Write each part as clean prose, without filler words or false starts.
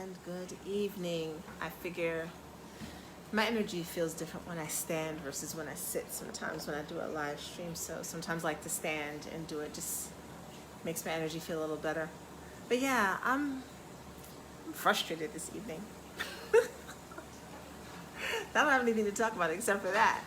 and good evening. I figure my energy feels different when I stand versus when I sit sometimes when I do a live stream. So sometimes I like to stand and do it, just makes my energy feel a little better. But yeah, I'm frustrated this evening. I don't have anything to talk about except for that.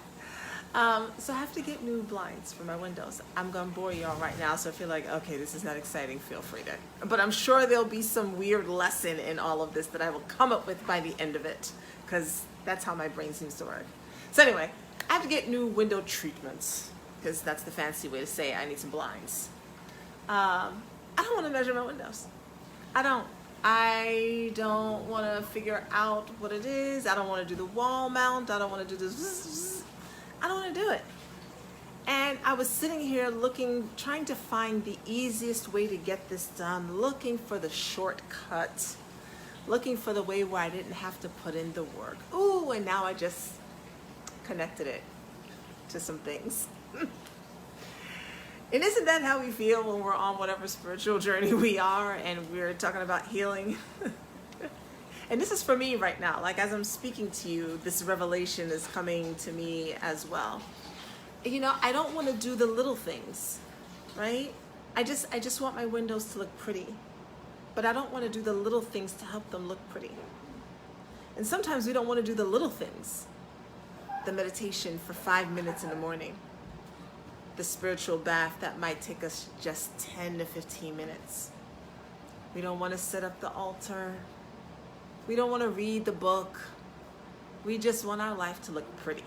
So I have to get new blinds for my windows. I'm gonna bore y'all right now, so if you're like, okay, this is not exciting, feel free to. But I'm sure there'll be some weird lesson in all of this that I will come up with by the end of it, because that's how my brain seems to work. So anyway, I have to get new window treatments, because that's the fancy way to say I need some blinds. I don't want to measure my windows. I don't want to figure out what it is. I don't want to do the wall mount. I don't want to do this. I don't want to do it. And I was sitting here looking, trying to find the easiest way to get this done, looking for the shortcut, looking for the way where I didn't have to put in the work. Ooh, and now I just connected it to some things. And isn't that how we feel when we're on whatever spiritual journey we are and we're talking about healing? And this is for me right now. Like, as I'm speaking to you, this revelation is coming to me as well. You know, I don't want to do the little things, right? I just want my windows to look pretty. But I don't want to do the little things to help them look pretty. And sometimes we don't want to do the little things. The meditation for 5 minutes in the morning. The spiritual bath that might take us just 10 to 15 minutes. We don't want to set up the altar. We don't want to read the book. We just want our life to look pretty.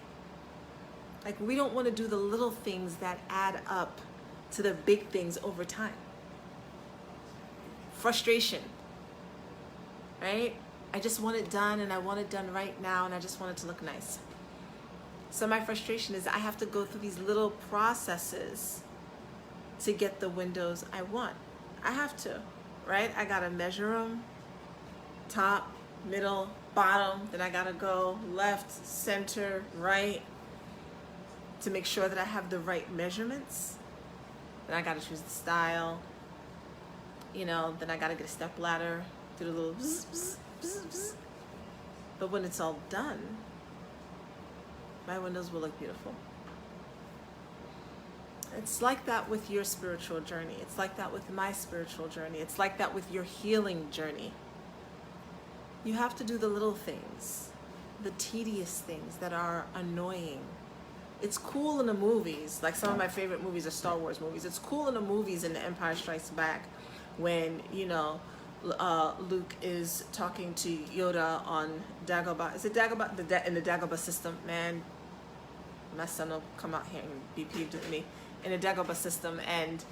Like, we don't want to do the little things that add up to the big things over time. Frustration, right? I just want it done, and I want it done right now, and I just want it to look nice. So my frustration is I have to go through these little processes to get the windows I want. I have to, right? I gotta measure them, top, middle, bottom, then I gotta go left, center, right, to make sure that I have the right measurements. Then I gotta choose the style, you know, then I gotta get a step ladder, do the little bzz, bzz, bzz, bzz. But when it's all done, my windows will look beautiful. It's like that with your spiritual journey. It's like that with my spiritual journey. It's like that with your healing journey. You have to do the little things, the tedious things that are annoying. It's cool in the movies, like some of my favorite movies are Star Wars movies. It's cool in the movies in The Empire Strikes Back when, you know, Luke is talking to Yoda on Dagobah. Is it Dagobah? In the Dagobah system, man. My son will come out here and be peeved with me. In the Dagobah system, and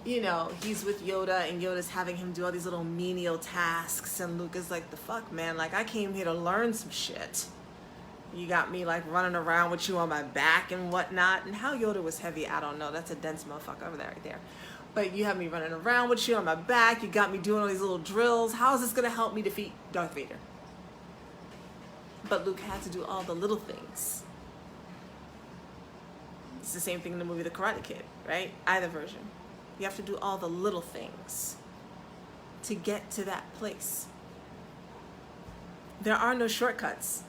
you know, he's with Yoda, and Yoda's having him do all these little menial tasks, and Luke is like, the fuck, man? Like, I came here to learn some shit. You got me like running around with you on my back and whatnot. And how Yoda was heavy, I don't know. That's a dense motherfucker over there, right there. But you have me running around with you on my back. You got me doing all these little drills. How is this going to help me defeat Darth Vader? But Luke had to do all the little things. It's the same thing in the movie The Karate Kid, right? Either version. You have to do all the little things to get to that place. There are no shortcuts.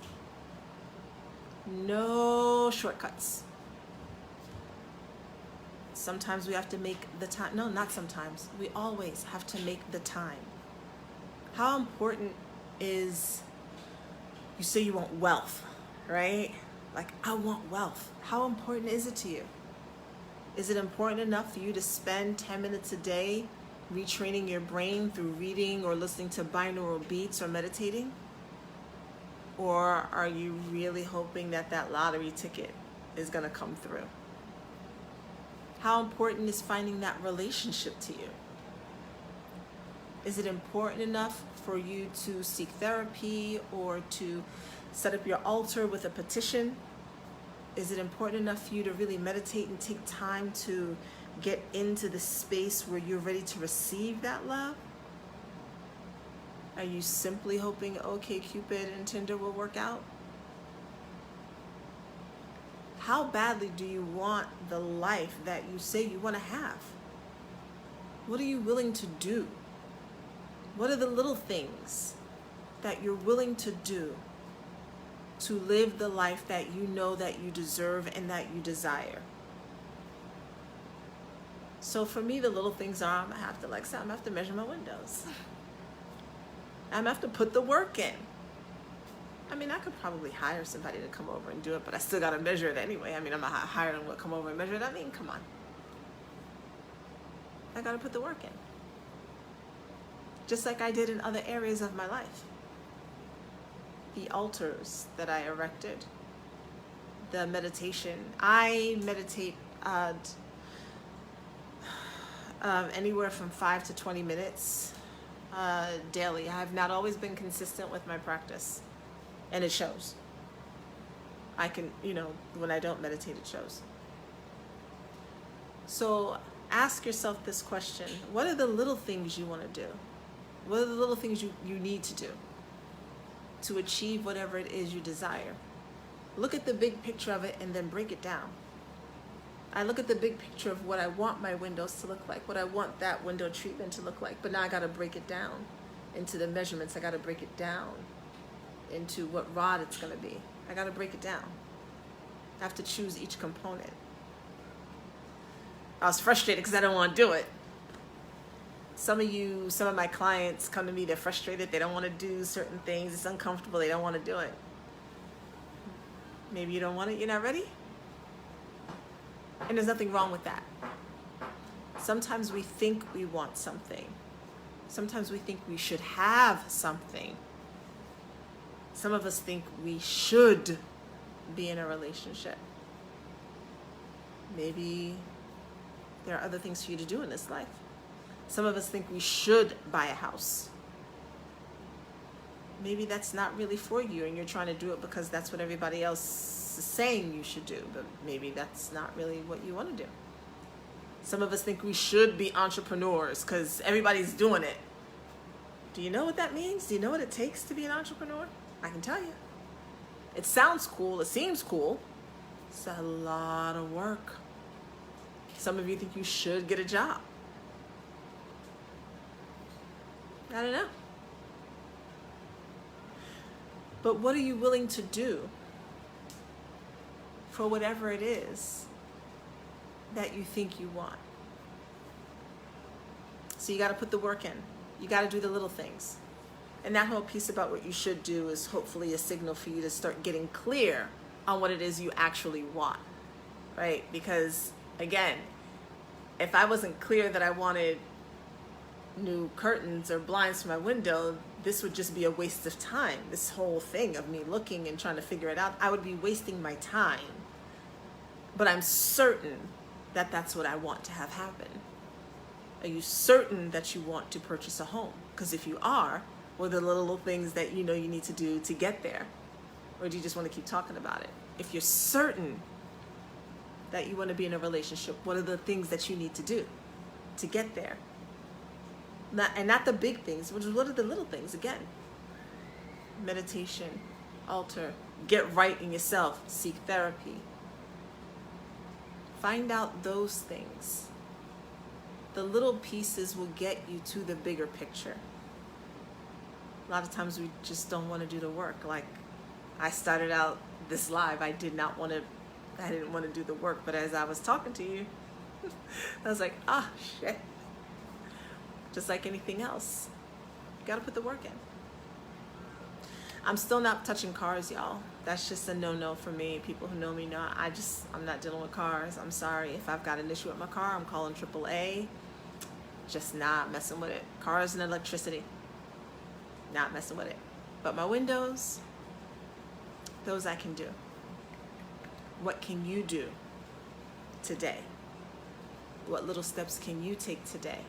No shortcuts. Sometimes we have to make the time. No, not sometimes. We always have to make the time. How important is, you say you want wealth, right? Like, I want wealth. How important is it to you? Is it important enough for you to spend 10 minutes a day retraining your brain through reading or listening to binaural beats or meditating? Or are you really hoping that that lottery ticket is going to come through? How important is finding that relationship to you? Is it important enough for you to seek therapy or to set up your altar with a petition? Is it important enough for you to really meditate and take time to get into the space where you're ready to receive that love? Are you simply hoping OkCupid and Tinder will work out? How badly do you want the life that you say you want to have? What are you willing to do? What are the little things that you're willing to do to live the life that you know that you deserve and that you desire? So for me, the little things are, I'm gonna have to, like I said, I'm gonna have to measure my windows. I'm gonna have to put the work in. I mean, I could probably hire somebody to come over and do it, but I still gotta measure it anyway. I mean, I'm not hiring them to come over and measure it. I mean, come on. I gotta put the work in. Just like I did in other areas of my life. The altars that I erected, the meditation. I meditate anywhere from 5 to 20 minutes daily. I have not always been consistent with my practice, and it shows. I can, when I don't meditate, it shows. So ask yourself this question: what are the little things you want to do? What are the little things you need to do to achieve whatever it is you desire? Look at the big picture of it and then break it down. I look at the big picture of what I want my windows to look like, what I want that window treatment to look like, but now I got to break it down into the measurements. I got to break it down into what rod it's going to be. I got to break it down. I have to choose each component. I was frustrated because I don't want to do it. Some of my clients come to me, they're frustrated, they don't want to do certain things, it's uncomfortable, they don't want to do it. Maybe you don't want it, you're not ready? And there's nothing wrong with that. Sometimes we think we want something. Sometimes we think we should have something. Some of us think we should be in a relationship. Maybe there are other things for you to do in this life. Some of us think we should buy a house. Maybe that's not really for you and you're trying to do it because that's what everybody else is saying you should do, but maybe that's not really what you want to do. Some of us think we should be entrepreneurs because everybody's doing it. Do you know what that means? Do you know what it takes to be an entrepreneur? I can tell you. It sounds cool. It seems cool. It's a lot of work. Some of you think you should get a job. I don't know. But what are you willing to do for whatever it is that you think you want? So you got to put the work in. You got to do the little things. And that whole piece about what you should do is hopefully a signal for you to start getting clear on what it is you actually want, right? Because again, if I wasn't clear that I wanted new curtains or blinds for my window, this would just be a waste of time. This whole thing of me looking and trying to figure it out, I would be wasting my time. But I'm certain that that's what I want to have happen. Are you certain that you want to purchase a home? Because if you are, what are the little things that you know you need to do to get there? Or do you just want to keep talking about it? If you're certain that you want to be in a relationship, what are the things that you need to do to get there? Not the big things, which is what are the little things? Again, meditation, altar, get right in yourself, seek therapy. Find out those things. The little pieces will get you to the bigger picture. A lot of times we just don't want to do the work. Like I started out this live, I didn't want to do the work, but as I was talking to you, I was like, shit. Just like anything else, you gotta put the work in. I'm still not touching cars, y'all. That's just a no-no for me. People who know me know I'm not dealing with cars. I'm sorry. If I've got an issue with my car, I'm calling AAA. Just not messing with it. Cars and electricity, not messing with it. But my windows, those I can do. What can you do today? What little steps can you take today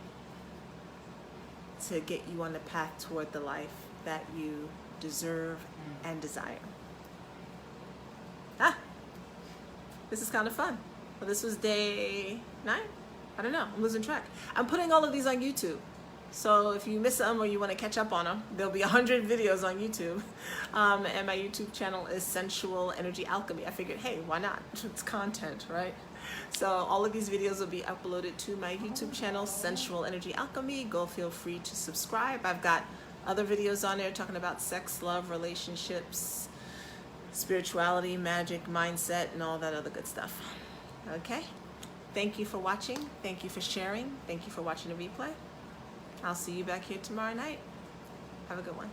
to get you on the path toward the life that you deserve and desire? This is kind of fun. Well, this was day 9? I don't know. I'm losing track. I'm putting all of these on YouTube. So if you miss them or you want to catch up on them, there'll be 100 videos on YouTube. And my YouTube channel is Sensual Energy Alchemy. I figured, hey, why not? It's content, right? So all of these videos will be uploaded to my YouTube channel, Sensual Energy Alchemy. Go feel free to subscribe. I've got other videos on there talking about sex, love, relationships, spirituality, magic, mindset, and all that other good stuff. Okay? Thank you for watching. Thank you for sharing. Thank you for watching the replay. I'll see you back here tomorrow night. Have a good one.